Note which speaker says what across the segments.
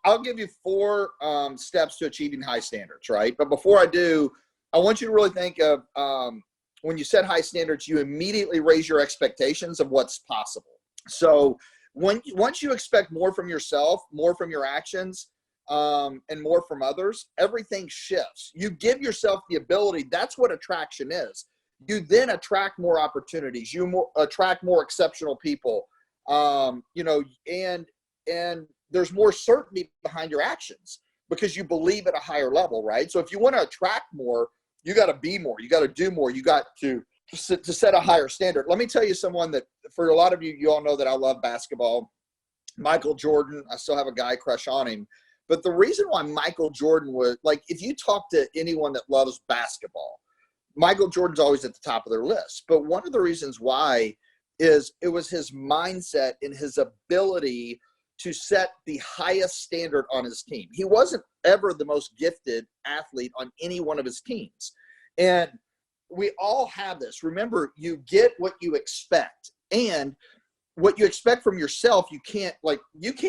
Speaker 1: I'll give you 4 steps to achieving high standards, right? But before I do, I want you to really think of when you set high standards, you immediately raise your expectations of what's possible. So once you expect more from yourself, more from your actions, and more from others, everything shifts. You give yourself the ability. That's what attraction is. You then attract more opportunities. You attract more exceptional people. And there's more certainty behind your actions because you believe at a higher level, right? So if you want to attract more, you got to be more. You got to do more. You got to set a higher standard. Let me tell you someone that, for a lot of you, you all know that I love basketball. Michael Jordan, I still have a guy crush on him. But the reason why Michael Jordan was, like, if you talk to anyone that loves basketball, Michael Jordan's always at the top of their list. But one of the reasons why is it was his mindset and his ability to set the highest standard on his team. He wasn't ever the most gifted athlete on any one of his teams. And we all have this. Remember, you get what you expect. And what you expect from yourself, you can't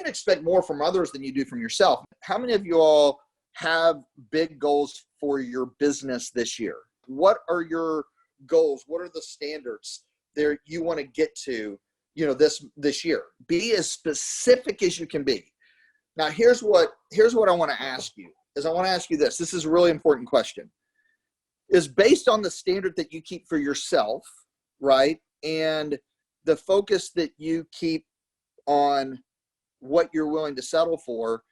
Speaker 1: expect more from others than you do from yourself. How many of you all have big goals for your business this year? What are your goals? What are the standards there you want to get to, this year? Be as specific as you can be. Now, here's what I want to ask you, is I want to ask you this. This is a really important question. Is based on the standard that you keep for yourself, right? And the focus that you keep on what you're willing to settle for.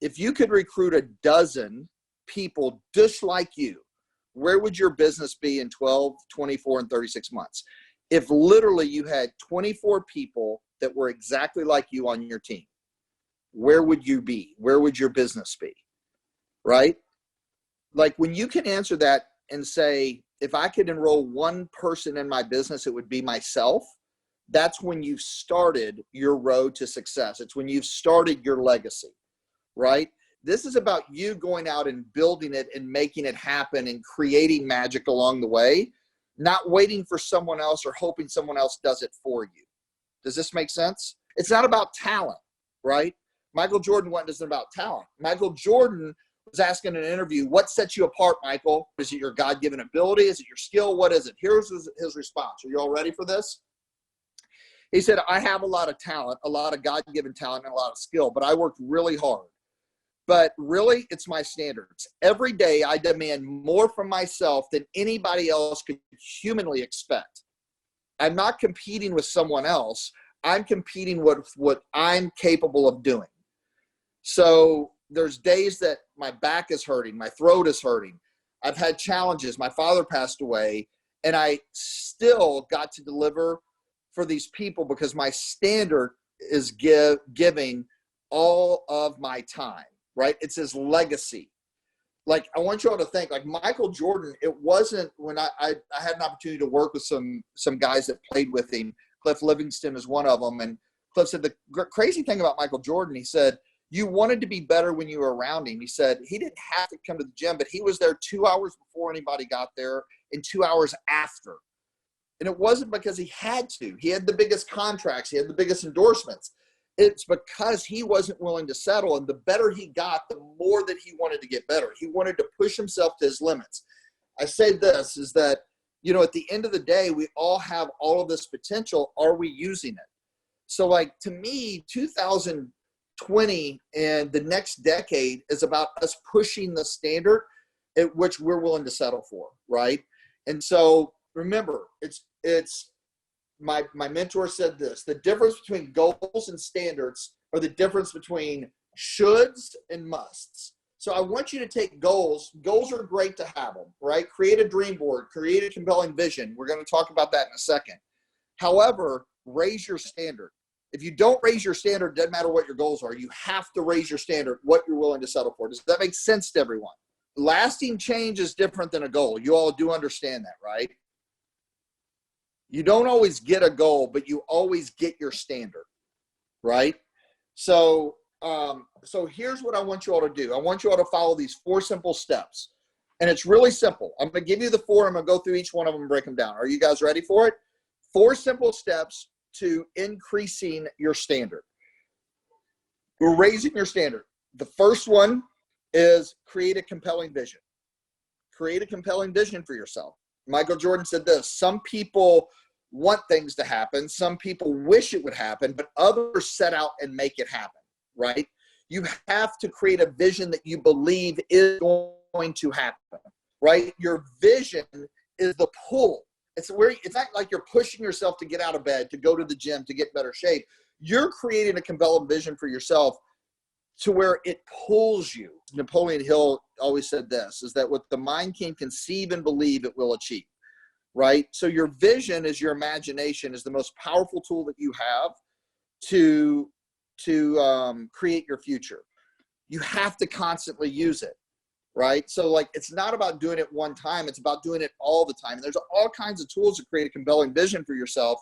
Speaker 1: If you could recruit 12 people just like you, where would your business be in 12, 24, and 36 months? If literally you had 24 people that were exactly like you on your team, where would you be? Where would your business be? Right? Like, when you can answer that and say, if I could enroll one person in my business, it would be myself. That's when you've started your road to success. It's when you've started your legacy, right? This is about you going out and building it and making it happen and creating magic along the way, not waiting for someone else or hoping someone else does it for you. Does this make sense? It's not about talent, right? Michael Jordan wasn't about talent. Michael Jordan was asking in an interview, what sets you apart, Michael? Is it your God-given ability? Is it your skill? What is it? Here's his response. Are you all ready for this? He said, I have a lot of talent, a lot of God-given talent, and a lot of skill, but I worked really hard. But really, it's my standards. Every day, I demand more from myself than anybody else could humanly expect. I'm not competing with someone else. I'm competing with what I'm capable of doing. So there's days that my back is hurting, my throat is hurting. I've had challenges. My father passed away, and I still got to deliver for these people because my standard is giving all of my time, right? It's his legacy. Like, I want you all to think, like, Michael Jordan, it wasn't when I had an opportunity to work with some guys that played with him. Cliff Livingston is one of them. And Cliff said the crazy thing about Michael Jordan, he said, you wanted to be better when you were around him. He said he didn't have to come to the gym, but he was there 2 hours before anybody got there and 2 hours after. And it wasn't because he had to. He had the biggest contracts. He had the biggest endorsements. It's because he wasn't willing to settle. And the better he got, the more that he wanted to get better. He wanted to push himself to his limits. I say this is that, at the end of the day, we all have all of this potential. Are we using it? So, like, to me, 2020 and the next decade is about us pushing the standard at which we're willing to settle for, right? And so, remember, it's my mentor said this, the difference between goals and standards are the difference between shoulds and musts. So I want you to take goals. Goals are great to have them, right? Create a dream board, create a compelling vision. We're going to talk about that in a second. However, raise your standard. If you don't raise your standard, it doesn't matter what your goals are. You have to raise your standard, what you're willing to settle for. Does that make sense to everyone? Lasting change is different than a goal. You all do understand that, right? You don't always get a goal, but you always get your standard, right? So here's what I want you all to do. I want you all to follow these 4 simple steps. And it's really simple. I'm going to give you the 4. I'm going to go through each one of them and break them down. Are you guys ready for it? 4 simple steps to increasing your standard. We're raising your standard. The first one is create a compelling vision. Create a compelling vision for yourself. Michael Jordan said this: some people want things to happen, some people wish it would happen, but others set out and make it happen, right? You have to create a vision that you believe is going to happen, right? Your vision is the pull. It's not like you're pushing yourself to get out of bed, to go to the gym, to get better shape. You're creating a compelling vision for yourself to where it pulls you. Napoleon Hill always said this, is that what the mind can conceive and believe, it will achieve, right? So your vision is your imagination, is the most powerful tool that you have to create your future. You have to constantly use it, right? So like, it's not about doing it one time, it's about doing it all the time. And there's all kinds of tools to create a compelling vision for yourself,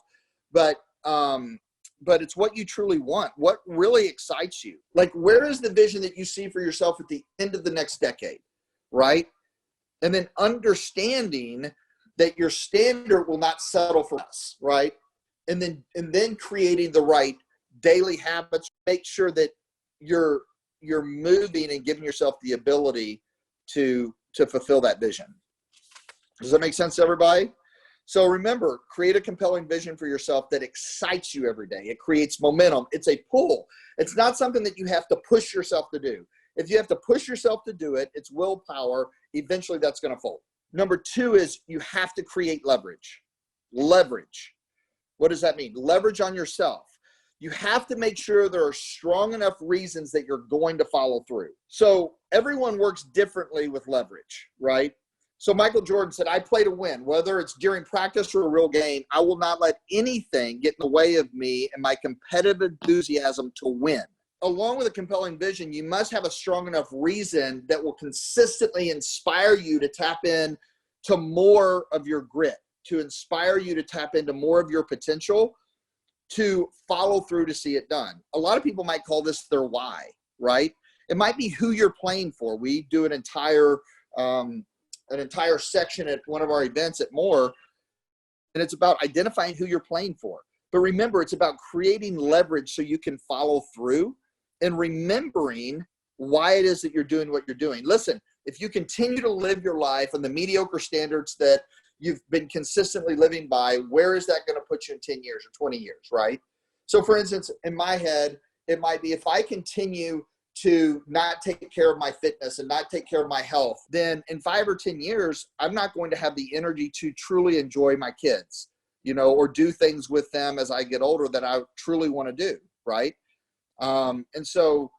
Speaker 1: but it's what you truly want. What really excites you? Like, where is the vision that you see for yourself at the end of the next decade, right? And then understanding that your standard will not settle for us, right? And then creating the right daily habits, make sure that you're moving and giving yourself the ability to fulfill that vision. Does that make sense to everybody? So remember, create a compelling vision for yourself that excites you every day. It creates momentum. It's a pull. It's not something that you have to push yourself to do. If you have to push yourself to do it, it's willpower. Eventually that's going to fold. Number two is you have to create leverage. Leverage. What does that mean? Leverage on yourself. You have to make sure there are strong enough reasons that you're going to follow through. So everyone works differently with leverage, right? So Michael Jordan said, I play to win. Whether it's during practice or a real game, I will not let anything get in the way of me and my competitive enthusiasm to win. Along with a compelling vision, you must have a strong enough reason that will consistently inspire you to tap in to more of your grit, to inspire you to tap into more of your potential, to follow through to see it done. A lot of people might call this their why, right? It might be who you're playing for. We do an entire section at one of our events at More, and it's about identifying who you're playing for. But remember, it's about creating leverage so you can follow through and remembering why it is that you're doing what you're doing. Listen, if you continue to live your life on the mediocre standards that you've been consistently living by, where is that going to put you in 10 years or 20 years, right? So for instance, in my head, it might be if I continue to not take care of my fitness and not take care of my health, then in 5 or 10 years, I'm not going to have the energy to truly enjoy my kids, or do things with them as I get older that I truly want to do, right? And so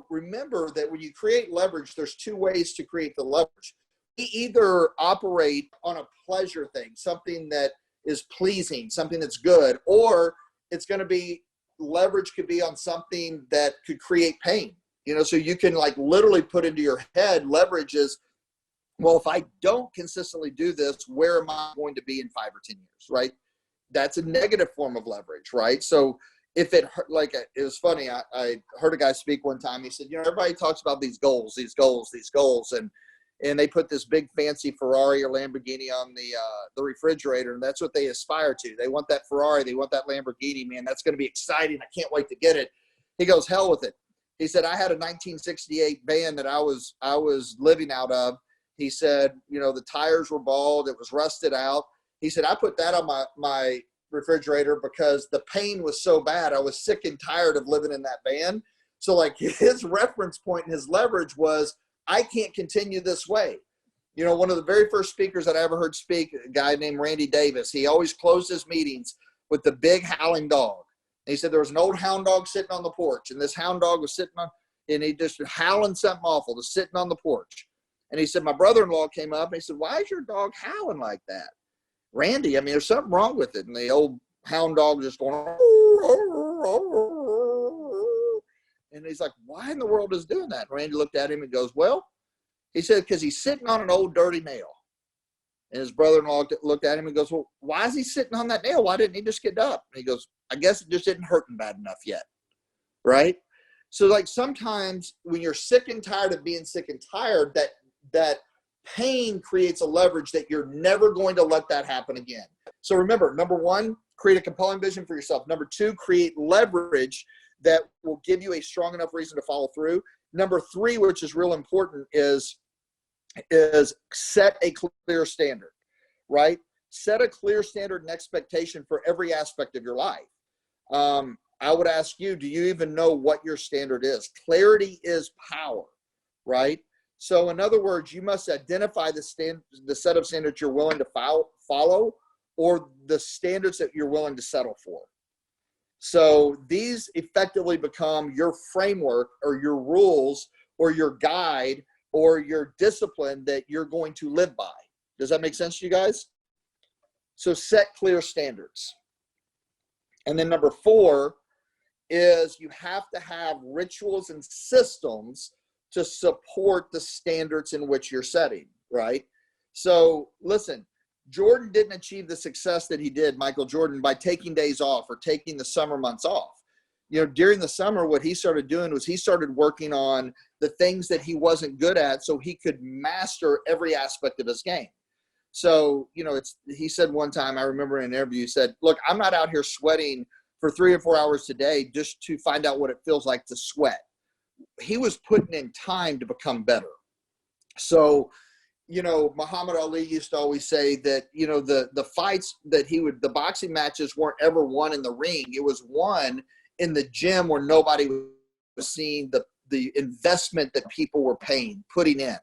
Speaker 1: remember that when you create leverage, there's 2 ways to create the leverage. We either operate on a pleasure thing, something that is pleasing, something that's good, or it's going to be leverage could be on something that could create pain. So you can like literally put into your head, leverage is, well, if I don't consistently do this, where am I going to be in 5 or 10 years, right? That's a negative form of leverage, right? So if it was funny, I heard a guy speak one time. He said, everybody talks about these goals, and they put this big fancy Ferrari or Lamborghini on the refrigerator, and that's what they aspire to. They want that Ferrari, they want that Lamborghini, man. That's going to be exciting. I can't wait to get it. He goes, hell with it. He said, I had a 1968 van that I was living out of. He said, the tires were bald, it was rusted out. He said, I put that on my refrigerator because the pain was so bad. I was sick and tired of living in that van. So like his reference point and his leverage was, I can't continue this way. One of the very first speakers that I ever heard speak, a guy named Randy Davis, he always closed his meetings with the big howling dog. And he said there was an old hound dog sitting on the porch, and this hound dog was sitting on, and he just howling something awful, just sitting on the porch. And he said, my brother-in-law came up and he said, why is your dog howling like that? Randy, there's something wrong with it. And the old hound dog just going, and he's like, why in the world is doing that? And Randy looked at him and goes, well, he said, because he's sitting on an old dirty nail. And his brother-in-law looked at him and goes, well, why is he sitting on that nail? Why didn't he just get up? And he goes, I guess it just didn't hurt him bad enough yet. Right? So like sometimes when you're sick and tired of being sick and tired, that pain creates a leverage that you're never going to let that happen again. So remember, number 1, create a compelling vision for yourself. Number 2, create leverage that will give you a strong enough reason to follow through. Number three, which is real important, is set a clear standard, right? Set a clear standard and expectation for every aspect of your life. I would ask you, do you even know what your standard is? Clarity is power, right? So in other words, you must identify the set of standards you're willing to follow, or the standards that you're willing to settle for. So these effectively become your framework or your rules or your guide or your discipline that you're going to live by. Does that make sense to you guys? So set clear standards. And then number four is you have to have rituals and systems to support the standards in which you're setting, right? So listen, Jordan didn't achieve the success that he did, Michael Jordan, by taking days off or taking the summer months off. You know, during the summer, what he started doing was he started working on the things that he wasn't good at so he could master every aspect of his game. So, you know, he said one time, I remember in an interview, he said, look, I'm not out here sweating for 3 or 4 hours a day just to find out what it feels like to sweat. He was putting in time to become better. So, you know, Muhammad Ali used to always say that, you know, the fights that the boxing matches weren't ever won in the ring. It was won in the gym where nobody was seeing the investment that people were putting in.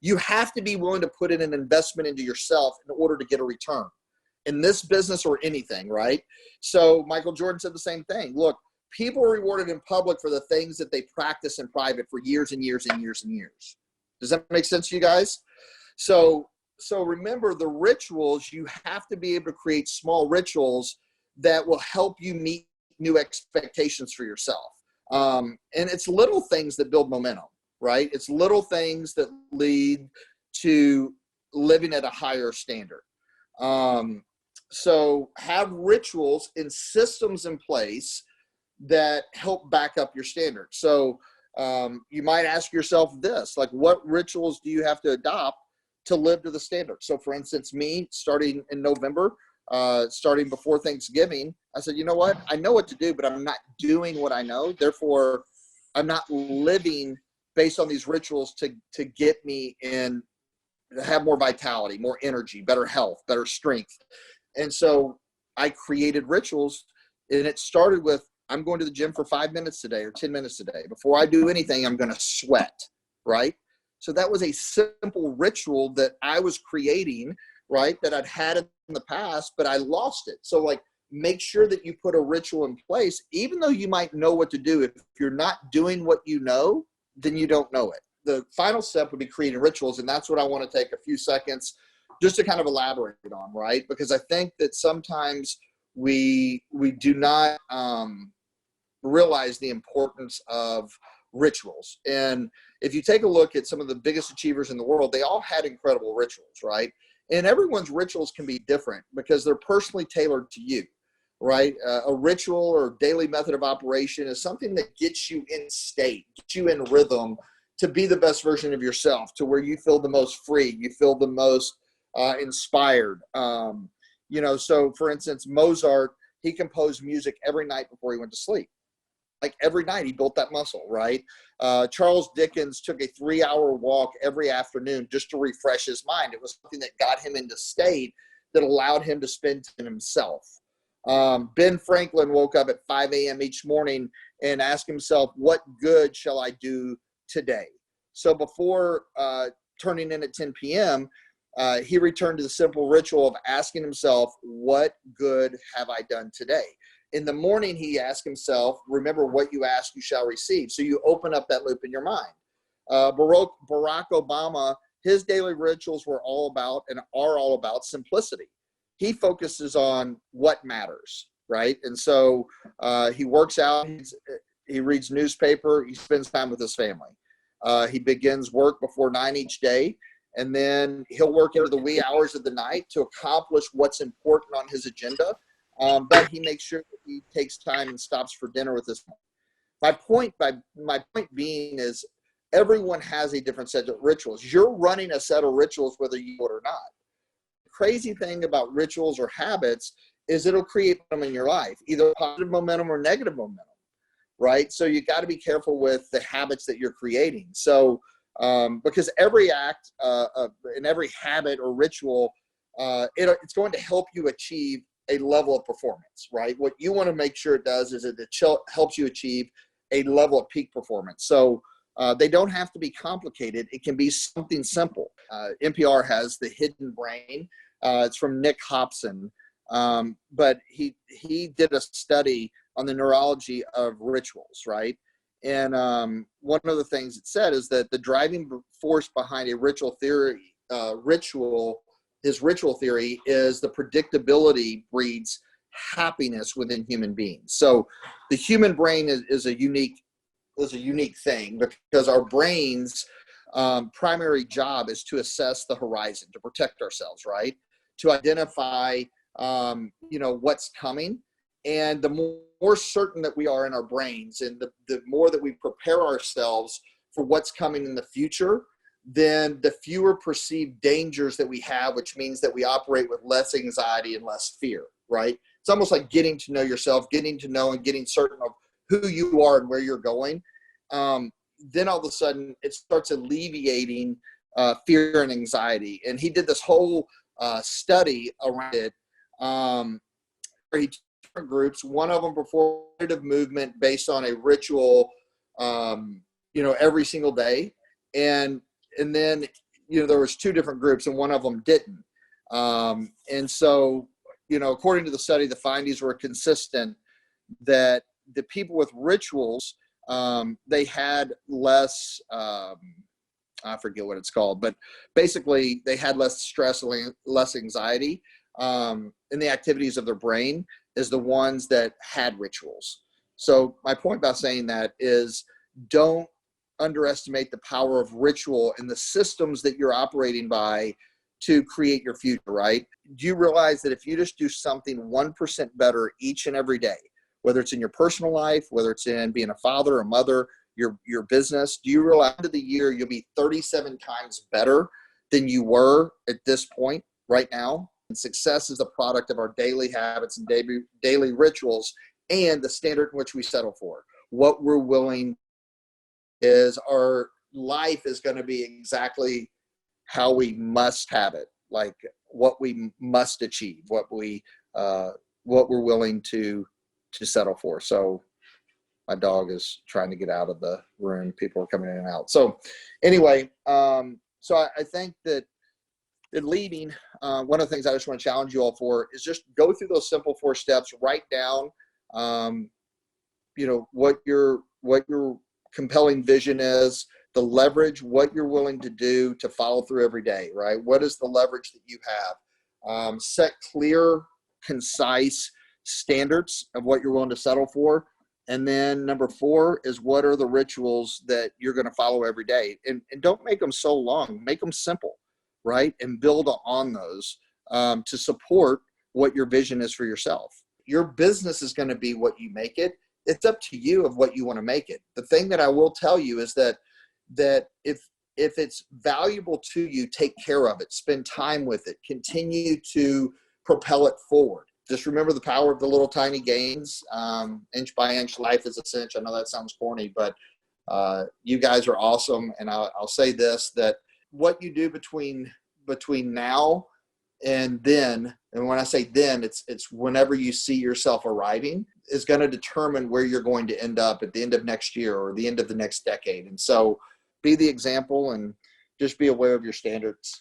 Speaker 1: You have to be willing to put in an investment into yourself in order to get a return in this business or anything, right? So Michael Jordan said the same thing. Look, people are rewarded in public for the things that they practice in private for years and years and years and years. Does that make sense to you guys? So remember, the rituals, you have to be able to create small rituals that will help you meet new expectations for yourself. And it's little things that build momentum, right? It's little things that lead to living at a higher standard. So have rituals and systems in place that help back up your standards. So you might ask yourself this, like, what rituals do you have to adopt to live to the standard? So for instance, me, starting in November, starting before Thanksgiving, I said, you know what? I know what to do, but I'm not doing what I know. Therefore, I'm not living based on these rituals to get me in, have more vitality, more energy, better health, better strength. And so I created rituals, and it started with, I'm going to the gym for 5 minutes today or 10 minutes today. Before I do anything, I'm going to sweat, right? So that was a simple ritual that I was creating, right, that I'd had in the past, but I lost it. So like, make sure that you put a ritual in place, even though you might know what to do. If you're not doing what you know, then you don't know it. The final step would be creating rituals, and that's what I want to take a few seconds just to kind of elaborate on, right? Because I think that sometimes we do not realize the importance of rituals. And if you take a look at some of the biggest achievers in the world, they all had incredible rituals, right? And everyone's rituals can be different because they're personally tailored to you, right? A ritual or daily method of operation is something that gets you in state, gets you in rhythm to be the best version of yourself, to where you feel the most free, you feel the most inspired. You know, so for instance, Mozart, he composed music every night before he went to sleep. Like every night he built that muscle, right? Charles Dickens took a 3-hour walk every afternoon just to refresh his mind. It was something that got him into state that allowed him to spend time himself. Ben Franklin woke up at 5 a.m. each morning and asked himself, what good shall I do today? So before turning in at 10 p.m., he returned to the simple ritual of asking himself, what good have I done today? In the morning, he asked himself, remember, what you ask, you shall receive. So you open up that loop in your mind. Barack Obama, his daily rituals were all about and are all about simplicity. He focuses on what matters, right? And so he works out, he reads newspaper, he spends time with his family. He begins work before 9 each day, and then he'll work into the wee hours of the night to accomplish what's important on his agenda. But he makes sure that he takes time and stops for dinner with his family. My point being is, everyone has a different set of rituals. You're running a set of rituals whether you do it or not. The crazy thing about rituals or habits is it'll create them in your life, either positive momentum or negative momentum, right? So you got to be careful with the habits that you're creating. So because every act and every habit or ritual, it's going to help you achieve a level of performance, right? What you want to make sure it does is it helps you achieve a level of peak performance. So they don't have to be complicated. It can be something simple. NPR has The Hidden Brain. It's from Nick Hobson. But he did a study on the neurology of rituals, right? And one of the things it said is that the driving force behind a ritual theory, his ritual theory is the predictability breeds happiness within human beings. So the human brain is a unique thing because our brain's primary job is to assess the horizon, to protect ourselves, right? To identify, what's coming. And the more certain that we are in our brains and the more that we prepare ourselves for what's coming in the future, then the fewer perceived dangers that we have, which means that we operate with less anxiety and less fear, right? It's almost like getting to know yourself, getting to know and getting certain of who you are and where you're going. Then all of a sudden it starts alleviating fear and anxiety. And he did this whole study around it where he took different groups. One of them performed movement based on a ritual, every single day. And then, there was two different groups and one of them didn't. And so, according to the study, the findings were consistent that the people with rituals, they had less, I forget what it's called, but basically they had less stress, less anxiety in the activities of their brain as the ones that had rituals. So my point about saying that is don't underestimate the power of ritual and the systems that you're operating by to create your future, right? Do you realize that if you just do something 1% better each and every day, whether it's in your personal life, whether it's in being a father, a mother, your business, do you realize at the end of the year you'll be 37 times better than you were at this point right now? And success is a product of our daily habits and daily rituals and the standard in which we settle for. What we're willing is our life is going to be exactly how we must have it, like what we must achieve, what we're willing to settle for. So my dog is trying to get out of the room. People are coming in and out. So anyway, so I think that in leading, one of the things I just want to challenge you all for is just go through those simple 4 steps, write down, what your compelling vision is, the leverage, what you're willing to do to follow through every day, right? What is the leverage that you have? Set clear, concise standards of what you're willing to settle for. And then number 4 is what are the rituals that you're going to follow every day? And don't make them so long, make them simple, right? And build on those to support what your vision is for yourself. Your business is going to be what you make it. It's up to you of what you want to make it. The thing that I will tell you is that if it's valuable to you, take care of it, spend time with it, continue to propel it forward. Just remember the power of the little tiny gains. Inch by inch, life is a cinch. I know that sounds corny, but you guys are awesome. And I'll say this, that what you do between now and then, and when I say then, it's whenever you see yourself arriving, is going to determine where you're going to end up at the end of next year or the end of the next decade. And so be the example and just be aware of your standards.